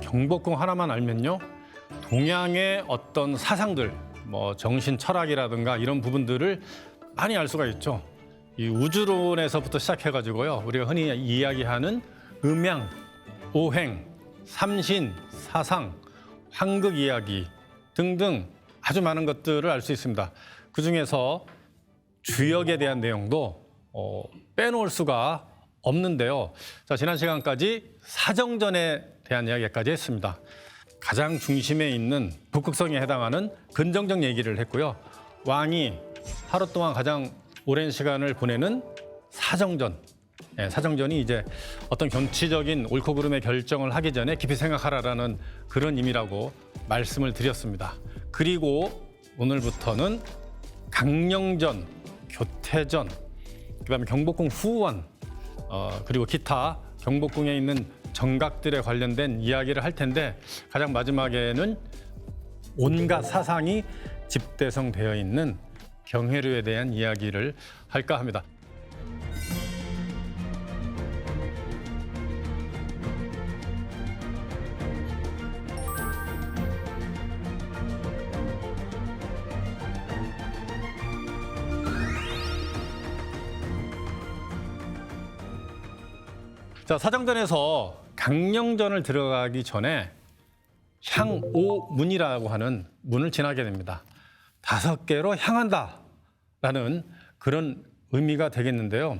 경복궁 하나만 알면요, 동양의 어떤 사상들, 뭐 정신 철학이라든가 이런 부분들을 많이 알 수가 있죠. 이 우주론에서부터 시작해가지고요, 우리가 흔히 이야기하는 음양, 오행, 삼신, 사상, 환극 이야기 등등 아주 많은 것들을 알 수 있습니다. 그중에서 주역에 대한 내용도 빼놓을 수가 없는데요. 자, 지난 시간까지 사정전에 대한 이야기까지 했습니다. 가장 중심에 있는 북극성에 해당하는 근정적 얘기를 했고요. 왕이 하루 동안 가장 오랜 시간을 보내는 사정전. 사정전이 이제 어떤 정치적인 옳고 그름의 결정을 하기 전에 깊이 생각하라라는 그런 의미라고 말씀을 드렸습니다. 그리고 오늘부터는 강령전, 교태전, 그다음에 경복궁 후원, 그리고 기타 경복궁에 있는 정각들에 관련된 이야기를 할 텐데, 가장 마지막에는 온갖 사상이 집대성되어 있는 경회료에 대한 이야기를 할까 합니다. 자, 사정전에서 강령전을 들어가기 전에 향오문이라고 하는 문을 지나게 됩니다. 5개로 향한다라는 그런 의미가 되겠는데요.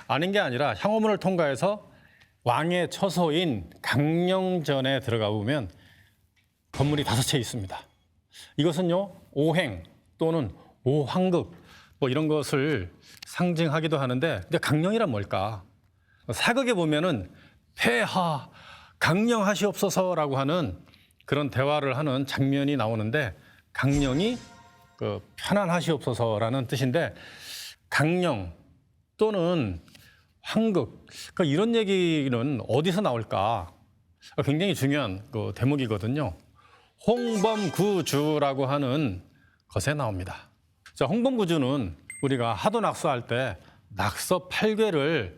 아닌 게 아니라 향오문을 통과해서 왕의 처소인 강령전에 들어가 보면 건물이 5채 있습니다. 이것은요, 오행 또는 오황극 뭐 이런 것을 상징하기도 하는데, 근데 강령이란 뭘까? 사극에 보면은 폐하 강령하시옵소서라고 하는 그런 대화를 하는 장면이 나오는데, 강령이 편안하시옵소서라는 뜻인데, 강령 또는 황극, 이런 얘기는 어디서 나올까? 굉장히 중요한 대목이거든요. 홍범구주라고 하는 것에 나옵니다. 자, 홍범구주는 우리가 하도 낙서할 때 낙서 8궤를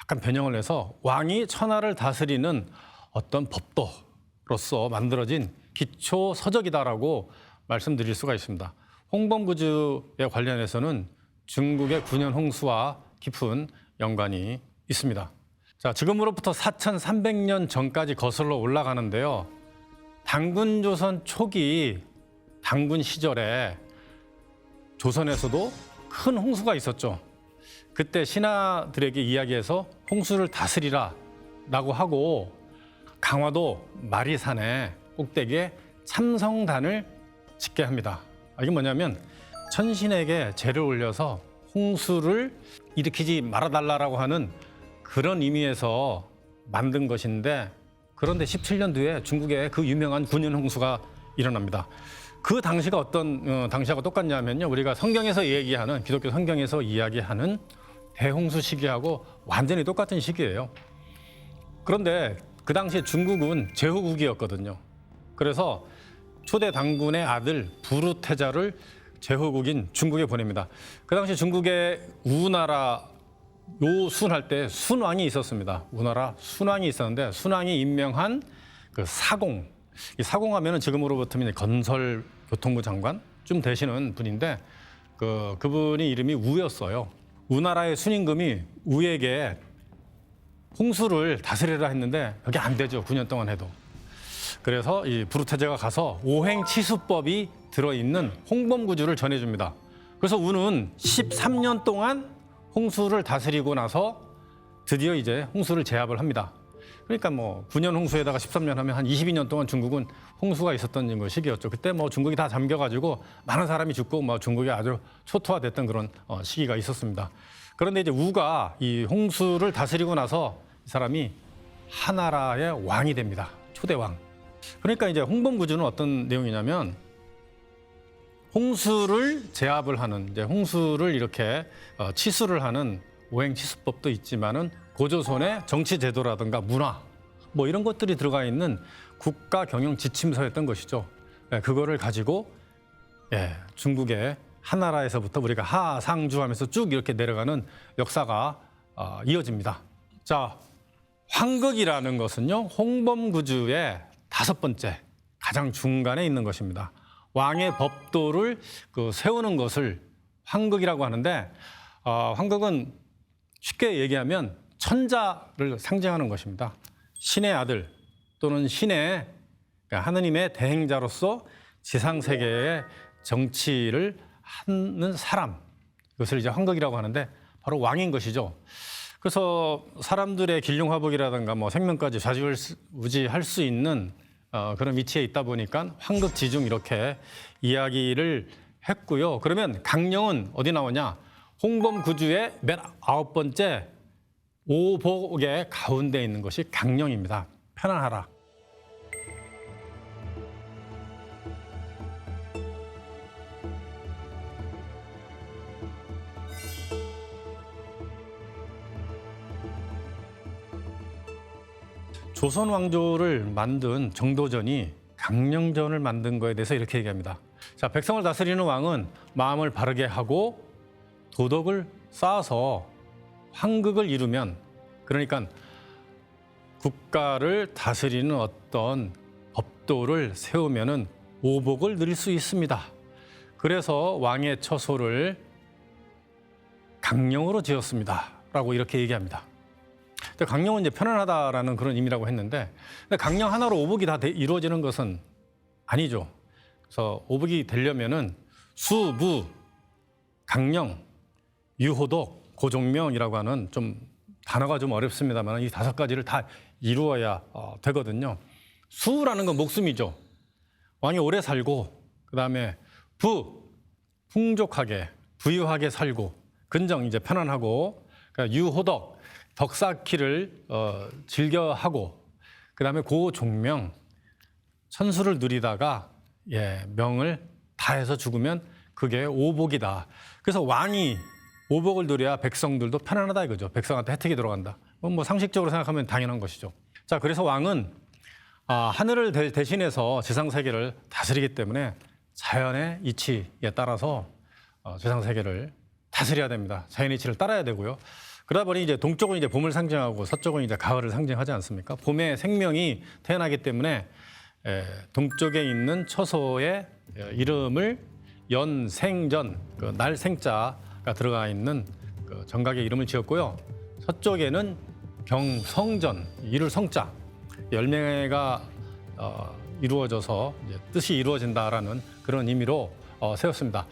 약간 변형을 해서 왕이 천하를 다스리는 어떤 법도로서 만들어진 기초 서적이다라고 말씀드릴 수가 있습니다. 홍범구주에 관련해서는 중국의 9년 홍수와 깊은 연관이 있습니다. 자, 지금으로부터 4,300년 전까지 거슬러 올라가는데요. 당군조선 초기 당군 시절에 조선에서도 큰 홍수가 있었죠. 그때 신하들에게 이야기해서 홍수를 다스리라 라고 하고, 강화도 마리산의 꼭대기에 참성단을 짓게 합니다. 이게 뭐냐면 천신에게 제를 올려서 홍수를 일으키지 말아달라고 하는 그런 의미에서 만든 것인데, 그런데 17년 뒤에 중국에 그 유명한 9년 홍수가 일어납니다. 그 당시가 어떤 당시하고 똑같냐면요, 우리가 성경에서 얘기하는, 기독교 성경에서 이야기하는 대홍수 시기하고 완전히 똑같은 시기예요. 그런데 그 당시에 중국은 제후국이었거든요. 그래서 초대 당군의 아들 부르테자를 제후국인 중국에 보냅니다. 그 당시 중국의 우나라 요순할 때 순왕이 있었습니다. 우나라 순왕이 있었는데, 순왕이 임명한 그 사공, 이 사공하면은 지금으로부터 건설교통부 장관 좀 되시는 분인데, 그분이 이름이 우였어요. 우나라의 순임금이 우에게 홍수를 다스리라 했는데 여기 안 되죠. 9년 동안 해도. 그래서 이 부르테제가 가서 오행치수법이 들어있는 홍범구주를 전해줍니다. 그래서 우는 13년 동안 홍수를 다스리고 나서 드디어 이제 홍수를 제압을 합니다. 그러니까 9년 홍수에다가 13년 하면 한 22년 동안 중국은 홍수가 있었던 시기였죠. 그때 중국이 다 잠겨가지고 많은 사람이 죽고 중국이 아주 초토화됐던 그런 시기가 있었습니다. 그런데 이제 우가 이 홍수를 다스리고 나서 이 사람이 하나라의 왕이 됩니다. 초대왕. 그러니까 이제 홍범구주는 어떤 내용이냐면, 홍수를 제압을 하는, 이제 홍수를 이렇게 치수를 하는 오행치수법도 있지만은 고조선의 정치 제도라든가 문화 이런 것들이 들어가 있는 국가 경영 지침서였던 것이죠. 그거를 가지고 중국의 한나라에서부터 우리가 하상주하면서 쭉 이렇게 내려가는 역사가 이어집니다. 자, 황극이라는 것은요, 홍범구주의 다섯 번째, 가장 중간에 있는 것입니다. 왕의 법도를 세우는 것을 황극이라고 하는데 황극은 쉽게 얘기하면 천자를 상징하는 것입니다. 신의 아들 또는 신의 그러니까 하느님의 대행자로서 지상 세계의 정치를 하는 사람, 이것을 이제 황극이라고 하는데 바로 왕인 것이죠. 그래서 사람들의 길흉화복이라든가 뭐 생명까지 좌지우지할 수 있는 그런 위치에 있다 보니까 황극지중 이렇게 이야기를 했고요. 그러면 강령은 어디 나오냐? 홍범구주의 맨 9번째 오복의 가운데 있는 것이 강령입니다. 편안하라. 조선 왕조를 만든 정도전이 강령전을 만든 거에 대해서 이렇게 얘기합니다. 자, 백성을 다스리는 왕은 마음을 바르게 하고 도덕을 쌓아서 황극을 이루면, 그러니까 국가를 다스리는 어떤 법도를 세우면은 오복을 누릴 수 있습니다. 그래서 왕의 처소를 강령으로 지었습니다라고 이렇게 얘기합니다. 근데 강령은 이제 편안하다라는 그런 의미라고 했는데, 근데 강령 하나로 오복이 다 이루어지는 것은 아니죠. 그래서 오복이 되려면은 수, 무, 강령, 유호독, 고종명이라고 하는 좀 단어가 좀 어렵습니다만 이 다섯 가지를 다 이루어야 되거든요. 수라는 건 목숨이죠. 왕이 오래 살고, 그다음에 부, 풍족하게, 부유하게 살고, 근정 이제 편안하고, 그러니까 유호덕, 덕 쌓기를 즐겨하고, 그다음에 고종명, 천수를 누리다가 명을 다해서 죽으면 그게 오복이다. 그래서 왕이 오복을 누려야 백성들도 편안하다 이거죠. 백성한테 혜택이 들어간다. 뭐 상식적으로 생각하면 당연한 것이죠. 자, 그래서 왕은 하늘을 대신해서 지상 세계를 다스리기 때문에 자연의 이치에 따라서 지상 세계를 다스려야 됩니다. 자연의 이치를 따라야 되고요. 그러다 보니 이제 동쪽은 이제 봄을 상징하고 서쪽은 이제 가을을 상징하지 않습니까? 봄에 생명이 태어나기 때문에 동쪽에 있는 처소의 이름을 연생전, 그 날 생자가 들어가 있는 그 정각의 이름을 지었고요. 서쪽에는 경성전, 이룰 성자, 열매가 이루어져서 이제 뜻이 이루어진다라는 그런 의미로 세웠습니다.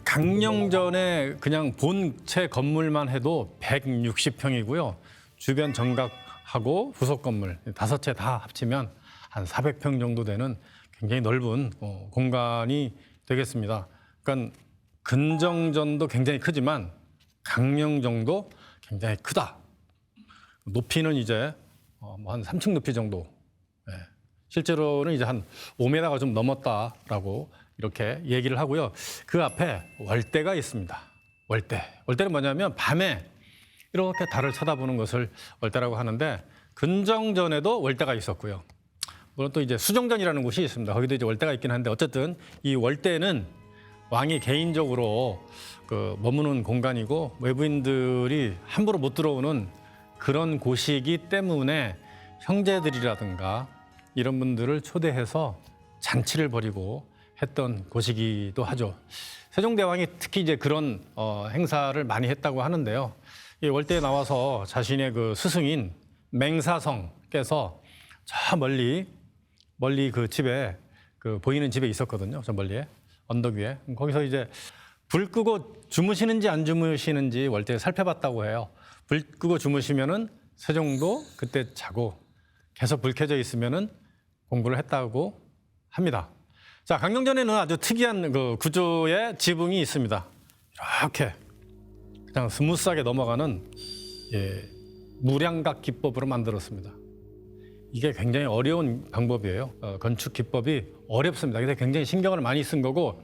강령전의 그냥 본체 건물만 해도 160평이고요. 주변 정각하고 부속 건물 5채 다 합치면 한 400평 정도 되는 굉장히 넓은 공간이 되겠습니다. 그러니까 근정전도 굉장히 크지만 강령전도 굉장히 크다. 높이는 이제 한 3층 높이 정도. 실제로는 이제 한 5m가 좀 넘었다라고 이렇게 얘기를 하고요. 그 앞에 월대가 있습니다. 월대는 뭐냐면 밤에 이렇게 달을 쳐다보는 것을 월대라고 하는데, 근정전에도 월대가 있었고요. 물론 또 이제 수정전이라는 곳이 있습니다. 거기도 이제 월대가 있긴 한데, 어쨌든 이 월대는 왕이 개인적으로 머무는 공간이고 외부인들이 함부로 못 들어오는 그런 곳이기 때문에 형제들이라든가 이런 분들을 초대해서 잔치를 벌이고 했던 곳이기도 하죠. 세종대왕이 특히 이제 그런 행사를 많이 했다고 하는데요. 이 월대에 나와서 자신의 그 스승인 맹사성께서 저 멀리 그 집에 보이는 집에 있었거든요. 저 멀리에 언덕 위에. 거기서 이제 불 끄고 주무시는지 안 주무시는지 월대에 살펴봤다고 해요. 불 끄고 주무시면은 세종도 그때 자고, 계속 불 켜져 있으면은 공부를 했다고 합니다. 자, 강령전에는 아주 특이한 그 구조의 지붕이 있습니다. 이렇게 그냥 스무스하게 넘어가는 무량각 기법으로 만들었습니다. 이게 굉장히 어려운 방법이에요. 건축 기법이 어렵습니다. 그래서 굉장히 신경을 많이 쓴 거고,